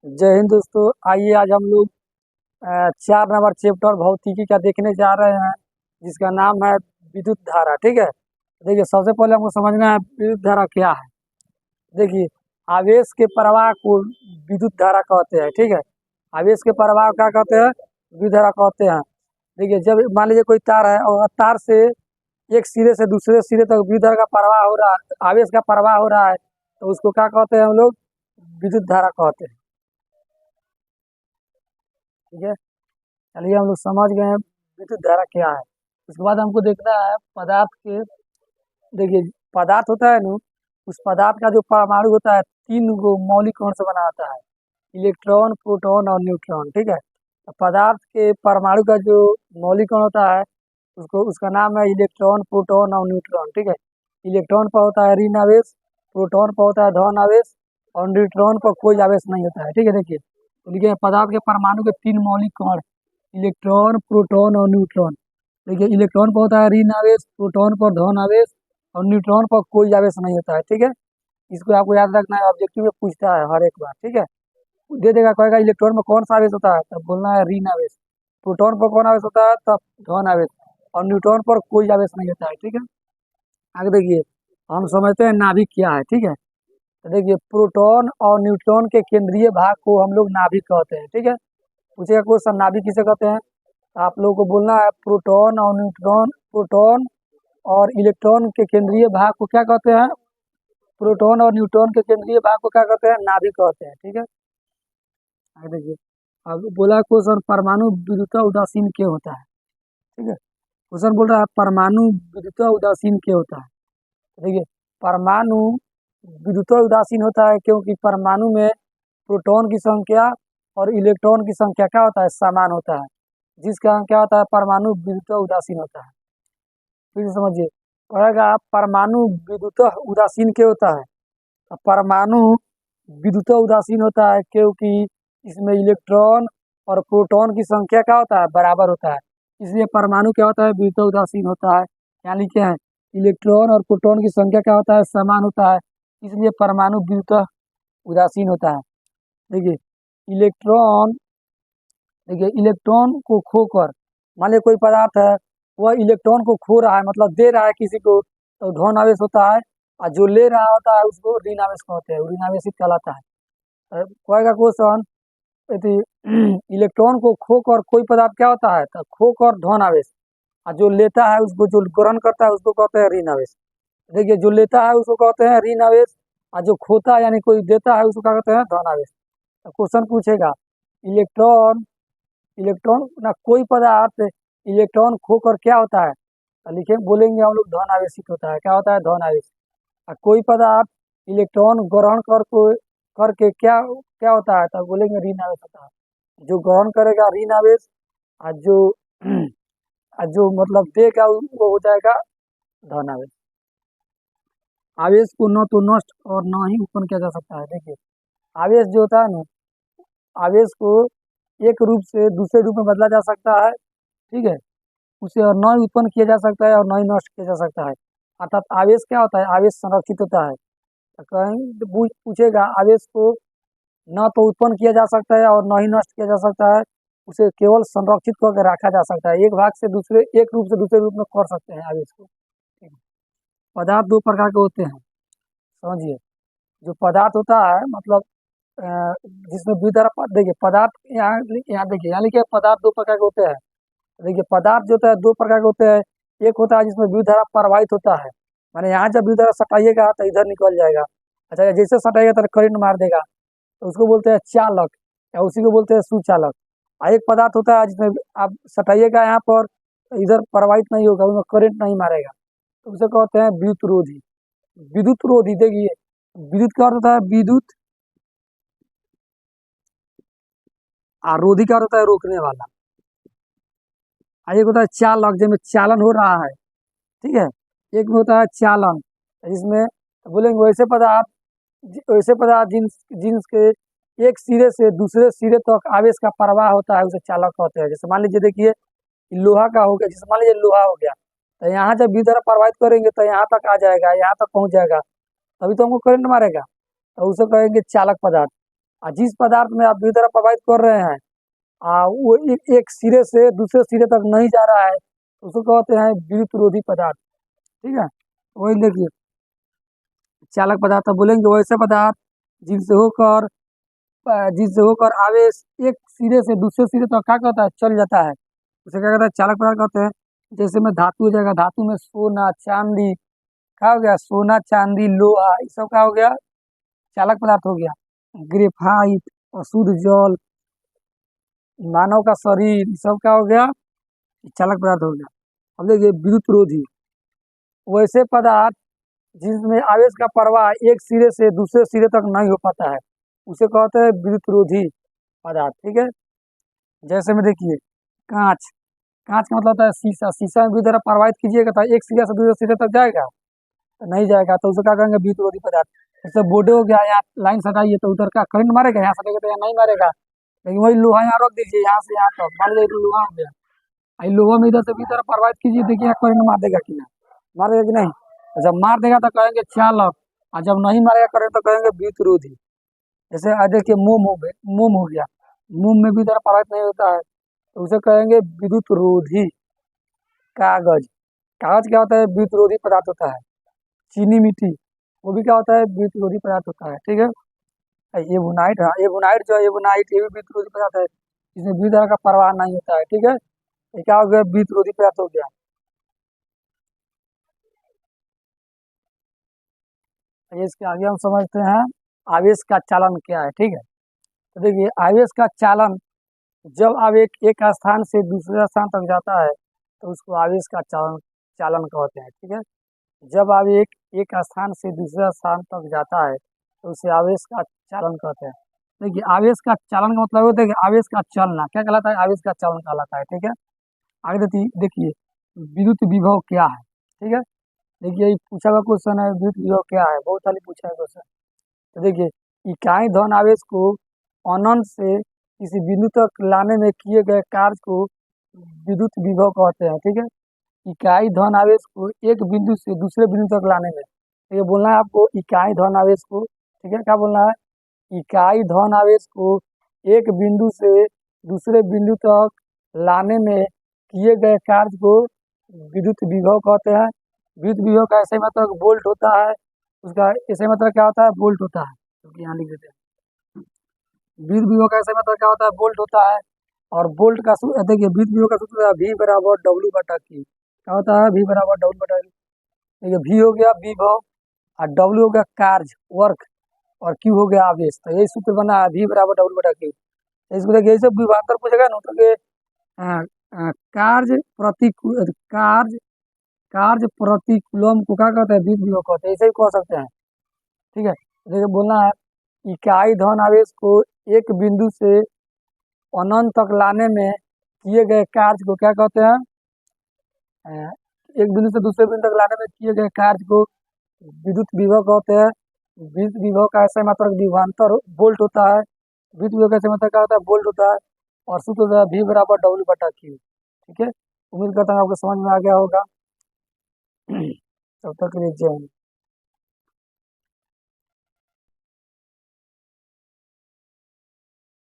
जय हिंद दोस्तों। आइए आज हम लोग 4 नंबर चैप्टर भौतिकी का देखने जा रहे हैं, जिसका नाम है विद्युत धारा। ठीक है, देखिए सबसे पहले हमको समझना है विद्युत धारा क्या है। देखिए, आवेश के प्रवाह को विद्युत धारा कहते हैं। ठीक है, आवेश के प्रवाह क्या कहते हैं? विद्युत धारा कहते हैं। देखिए, जब मान लीजिए कोई तार है और तार से एक सिरे से दूसरे सिरे तक विद्युत धारा का प्रवाह हो रहा है, आवेश का प्रवाह हो रहा है, तो उसको क्या कहते हैं हम लोग? विद्युत धारा कहते हैं। ठीक है, चलिए हम लोग समझ गए हैं विद्युत धारा क्या है। उसके बाद हमको देखना है पदार्थ के। देखिए, पदार्थ होता है ना, उस पदार्थ का जो परमाणु होता है 3 गो मौलिक कण से बना होता है, इलेक्ट्रॉन, प्रोटॉन और न्यूट्रॉन। ठीक है, तो पदार्थ के परमाणु का जो मौलिक कण होता है उसको उसका नाम है इलेक्ट्रॉन, प्रोटॉन और न्यूट्रॉन। ठीक है, इलेक्ट्रॉन पर होता है ऋण आवेश, प्रोटॉन पर होता है धन आवेश और न्यूट्रॉन पर कोई आवेश नहीं होता है। ठीक है, देखिए तो देखिए पदार्थ के परमाणु के 3 मौलिक कण, इलेक्ट्रॉन, प्रोटॉन और न्यूट्रॉन। देखिए, इलेक्ट्रॉन पर होता है ऋण आवेश, प्रोटॉन पर धन आवेश और न्यूट्रॉन पर कोई आवेश नहीं होता है। ठीक है, इसको आपको याद रखना है, ऑब्जेक्टिव में पूछता है हर एक बार। ठीक है, दे देगा, कहेगा इलेक्ट्रॉन में कौन सा आवेश होता है, तब बोलना है ऋण आवेश। प्रोटॉन पर कौन आवेश होता है, तब धन आवेश। और न्यूट्रॉन पर कोई आवेश नहीं होता है। ठीक है, आगे देखिए, हम समझते हैं नाभिक क्या है। ठीक है, तो देखिए प्रोटॉन और न्यूट्रॉन के केंद्रीय भाग को हम लोग नाभिक कहते हैं। ठीक है, पूछेगा क्वेश्चन नाभिक किसे कहते हैं, तो आप लोगों को बोलना है प्रोटॉन और न्यूट्रॉन, प्रोटॉन और इलेक्ट्रॉन के केंद्रीय भाग को क्या कहते हैं? प्रोटॉन और न्यूट्रॉन के केंद्रीय भाग को क्या कहते हैं? नाभिक कहते हैं। ठीक है, आगे देखिए, अब बोला क्वेश्चन परमाणु विद्युत उदासीन क्यों होता है। ठीक है, क्वेश्चन बोल रहा है परमाणु विद्युत उदासीन क्यों होता है। तो देखिए, परमाणु विद्युत उदासीन होता है क्योंकि परमाणु में प्रोटॉन की संख्या और इलेक्ट्रॉन की संख्या क्या होता है? समान होता है, जिस कारण क्या होता है? परमाणु विद्युत उदासीन होता है। फिर से समझिए, कहेगा परमाणु विद्युत उदासीन क्यों होता है। तो परमाणु विद्युत उदासीन होता है क्योंकि इसमें इलेक्ट्रॉन और प्रोटॉन की संख्या क्या होता है? बराबर होता है, इसलिए परमाणु क्या होता है? विद्युत उदासीन होता है। यानी क्या है? इलेक्ट्रॉन और प्रोटॉन की संख्या क्या होता है? समान होता है, इसलिए परमाणु विद्युत उदासीन होता है। देखिए, इलेक्ट्रॉन देखिए इलेक्ट्रॉन को खोकर, मान लीजिए कोई पदार्थ है, वह इलेक्ट्रॉन को खो रहा है, मतलब दे रहा है किसी को, तो धन आवेश होता है। और जो ले रहा होता है उसको ऋण आवेश कहते हैं, ऋण आवेशित कहलाता है। कोई क्वेश्चन, यदि इलेक्ट्रॉन को खोकर कोई पदार्थ क्या होता है, तो खोकर धन आवेश। और जो लेता है उसको, जो ग्रहण करता है उसको कहते हैं ऋण आवेश। देखिए, जो लेता है उसको कहते हैं ऋण आवेश, और जो खोता है यानी कोई देता है उसको क्या कहते हैं? धन आवेश। तो क्वेश्चन पूछेगा इलेक्ट्रॉन इलेक्ट्रॉन ना कोई पदार्थ इलेक्ट्रॉन खोकर क्या होता है, तो लिखे बोलेंगे हम लोग धन आवेशित होता है। क्या होता है? धन आवेश। और कोई पदार्थ इलेक्ट्रॉन ग्रहण करके क्या क्या होता है, तो बोलेंगे ऋण आवेश होता है। जो ग्रहण करेगा ऋण आवेश, और जो और जो मतलब देगा वो हो जाएगा धन आवेश। आवेश को न तो नष्ट और न ही उत्पन्न किया जा सकता है। देखिए, आवेश जो होता है ना, आवेश को एक रूप से दूसरे रूप में बदला जा सकता है। ठीक है, उसे और न उत्पन्न किया जा सकता है और न ही नष्ट किया जा सकता है। अर्थात आवेश क्या होता है? आवेश संरक्षित होता है। तो कहीं तो पूछेगा आवेश को न तो उत्पन्न किया जा सकता है और न ही नष्ट किया जा सकता है, उसे केवल संरक्षित करके रखा जा सकता है। एक भाग से दूसरे, एक रूप से दूसरे रूप में कर सकते हैं आवेश को। ठीक है? पदार्थ 2 प्रकार के होते हैं, समझिए। जो पदार्थ होता है मतलब अ, जिसमें द्विधारा देखिए पदार्थ, यहाँ यहाँ देखिए, यहाँ लिखे पदार्थ 2 प्रकार के होते हैं। देखिए, पदार्थ जो होता है 2 प्रकार के होते हैं। एक होता है जिसमें विद्युत धारा प्रवाहित होता है, माने यहाँ जब विद्युत धारा सटाइएगा तो इधर निकल जाएगा। अच्छा, जैसे सटाइएगा तो करंट मार देगा, तो उसको बोलते हैं चालक, या उसी को बोलते हैं सुचालक। और एक पदार्थ होता है जिसमें आप सटाइएगा यहाँ पर तो इधर प्रवाहित नहीं होगा, उसमें करंट नहीं मारेगा, तो उसे कहते हैं विद्युत रोधी। विद्युत रोधी, देखिए विद्युत का अर्थ होता है विद्युत, और रोधी का अर्थ होता है रोकने वाला। और एक होता है चालक, जिसमें चालन हो रहा है। ठीक है, एक में होता है चालन, जिसमें बोलेंगे वैसे पदार्थ जिन्स के एक सिरे से दूसरे सिरे तक आवेश का प्रवाह होता है, उसे चालक कहते हैं। जैसे मान लीजिए, देखिए लोहा का हो गया, जैसे मान लीजिए लोहा हो गया, तो यहाँ जब विद्युत धारा प्रवाहित करेंगे तो यहाँ तक आ जाएगा, यहाँ तक पहुंच जाएगा, तभी तो हमको करंट मारेगा, तो उसे कहेंगे चालक पदार्थ। और जिस पदार्थ में आप विद्युत धारा प्रवाहित कर रहे हैं वो एक सिरे से दूसरे सिरे तक नहीं जा रहा है, तो उसको कहते हैं विद्युत रोधी पदार्थ। ठीक है, वही देखिए चालक पदार्थ अब बोलेंगे वैसे पदार्थ जिनसे होकर जिससे होकर आवेश एक सिरे से दूसरे सिरे तक क्या कहता है चल जाता है, उसे क्या कहता है चालक पदार्थ कहते हैं। जैसे में धातु हो जाएगा, धातु में सोना चांदी, क्या हो गया सोना चांदी लोहा, ये सब क्या हो गया चालक पदार्थ हो गया। ग्रेफाइट, अशुद्ध जल, मानव का शरीर, ये सब क्या हो गया चालक पदार्थ हो गया। अब देखिए विद्युत रोधी, वैसे पदार्थ जिसमें आवेश का प्रवाह एक सिरे से दूसरे सिरे तक नहीं हो पाता है, उसे कहते हैं विद्युत रोधी पदार्थ। ठीक है, जैसे में देखिए कांच, कांच का मतलब होता है शीशा, शीशा में विद्युत धारा प्रवाहित कीजिएगा तो एक सिरे से दूसरे सिरे तक जाएगा, तो नहीं जाएगा, तो उसे क्या कहेंगे विद्युत रोधी पदार्थ। जैसे बोर्डे हो गया, यहाँ लाइन सटाइए तो उधर का करंट मारेगा, यहाँ सटाइएगा तो यहाँ नहीं मारेगा, लेकिन वही लोहा यहाँ रख दीजिए यहाँ से यहाँ तक, मान लीजिए लोहा हो गया, लोहा में इधर से भी तरह प्रवाहित कीजिए, देखिए यहाँ करंट मार देगा कि नहीं, मारेगा कि नहीं, जब मार देगा तो कहेंगे चालक, और जब नहीं मारेगा करंट तो कहेंगे विद्युत रोधी। जैसे देखिए मोम हो गया, मोम हो गया, मोम में भी तरह प्रवाहित नहीं होता है, तो उसे कहेंगे विद्युत रोधी। कागज, कागज क्या होता है विद्युत रोधी पदार्थ होता है। चीनी मिट्टी, वो भी क्या होता है विद्युत रोधी पदार्थ होता है। ठीक है, एवोनाइट, हाँ एवोनाइट जो है एवोनाइट, ये भी विद्युत रोधी पदार्थ है, इसमें विद्युत धारा का प्रवाह नहीं होता है। ठीक है, ये क्या हो गया विद्युत रोधी पदार्थ हो गया। इसके आगे हम समझते हैं आवेश का चालन क्या है। ठीक है, तो देखिए आवेश का चालन, जब आवेश एक स्थान से दूसरे स्थान तक जाता है तो उसको आवेश का चालन चालन कहते हैं। ठीक है, जब आवेश एक स्थान से दूसरे स्थान तक जाता है तो उसे आवेश का चालन कहते हैं। देखिए आवेश का चालन का मतलब होता है कि आवेश का चलना क्या कहलाता है, आवेश का चालन कहलाता है। ठीक है, आगे देखिए विद्युत विभव क्या है। ठीक है, देखिए ये पूछा हुआ क्वेश्चन है विद्युत विभव क्या है, बहुत सारी पूछा है क्वेश्चन। तो देखिए इकाई धन आवेश को अनंत से किसी बिंदु तक लाने में किए गए कार्य को विद्युत विभव कहते हैं। ठीक है, इकाई धन आवेश को एक बिंदु से दूसरे बिंदु तक लाने में, तो ये बोलना है आपको इकाई धन आवेश को। ठीक है, क्या बोलना है इकाई धन आवेश को एक बिंदु से दूसरे बिंदु तक लाने में किए गए कार्य को विद्युत विभव कहते हैं। विद्युत विभव का ऐसे मतलब वोल्ट होता है, उसका ऐसे मतलब क्या होता है वोल्ट होता है, क्योंकि यहाँ लिख देते हैं विद्युत विभव का ऐसे मतलब क्या होता है वोल्ट होता है। और वोल्ट का सूत्र देखिए विद्युत विभव का सूत्र है V बराबर डब्ल्यू बटा Q, क्या होता है V बराबर डब्ल्यू बटा Q। देखिए V हो गया विभव और W हो गया कार्य वर्क और Q हो गया आवेश, तो यही सूत्र बना है V बराबर डब्ल्यू बटा Q। इसको देखिए सब विभांतर पूछेगा ना तो कि कार्य प्रति कार्य प्रति कूलम को क्या कहते हैं विद्युत विभव कहते हैं, ऐसे ही कह सकते हैं। ठीक है, देखिए बोलना है इकाई धन आवेश को एक बिंदु से अनंत तक लाने में किए गए कार्य को क्या कहते हैं, एक बिंदु से दूसरे बिंदु तक लाने में किए गए कार्य को विद्युत विभव कहते हैं। विद्युत विभव का ऐसा मतलब विभवांतर वोल्ट होता है, विद्युत विभव का ऐसा मतलब क्या होता है वोल्ट होता है, और सूत्र होता है V बराबर डब्ल्यू बटा Q। ठीक है, उम्मीद करता हूँ आपको समझ में आ गया होगा। तब तक के लिए जय हिंद।